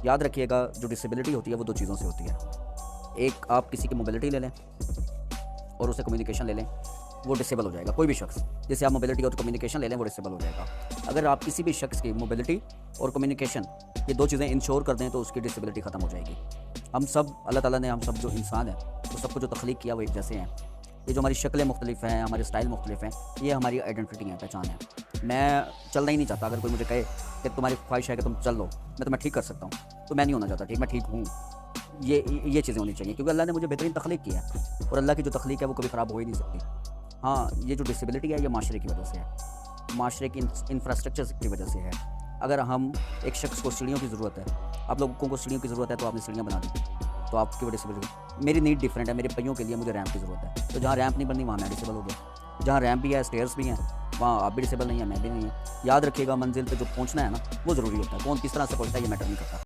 یاد رکھیے گا جو ڈسیبلٹی ہوتی ہے وہ دو چیزوں سے ہوتی ہے. ایک آپ کسی کی موبلٹی لے لیں اور اسے کمیونیکیشن لے لیں, وہ ڈسیبل ہو جائے گا. کوئی بھی شخص جیسے آپ موبلٹی اور کمیونیکیشن لے لیں وہ ڈسیبل ہو جائے گا. اگر آپ کسی بھی شخص کی موبلٹی اور کمیونیکیشن یہ دو چیزیں انشور کر دیں تو اس کی ڈسیبلٹی ختم ہو جائے گی. ہم سب اللہ تعالیٰ نے ہم سب جو انسان ہیں تو سب کو جو تخلیق کیا وہ ایک جیسے ہیں. یہ جو ہماری شکلیں مختلف ہیں, ہمارے اسٹائل مختلف ہیں, یہ ہماری آئیڈینٹی ہیں, پہچان ہے. میں چلنا ہی نہیں چاہتا. اگر کوئی مجھے کہے کہ تمہاری خواہش ہے کہ تم چل لو, میں تمہیں ٹھیک کر سکتا ہوں, تو میں نہیں ہونا چاہتا ٹھیک, میں ٹھیک ہوں. یہ چیزیں ہونی چاہیے کیونکہ اللہ نے مجھے بہترین تخلیق کیا ہے اور اللہ کی جو تخلیق ہے وہ کبھی خراب ہو ہی نہیں سکتی. ہاں, یہ جو ڈسیبلٹی ہے یہ معاشرے کی وجہ سے ہے, معاشرے کی انفراسٹرکچر کی وجہ سے ہے. اگر ہم ایک شخص کو سیڑھیوں کی ضرورت ہے, آپ لوگوں کو سیڑھیوں کی ضرورت ہے تو آپ نے سیڑھیاں بنا دی, تو آپ کی وجہ سے میری نیڈ ڈفرینٹ ہے. میرے پہیوں کے لیے مجھے ریمپ کی ضرورت ہے, تو جہاں ریمپ نہیں بنی وہاں میں ڈسیبل ہو گیا. جہاں ریمپ بھی ہے, اسٹیئرس بھی ہیں, وہاں آپ بھی ڈسیبل نہیں ہیں, میں بھی نہیں ہیں. یاد رکھیے گا منزل پہ جو پہنچنا ہے نا وہ ضروری ہوتا ہے. کون کس طرح سے پہنچتا ہے یہ میٹر نہیں کرتا.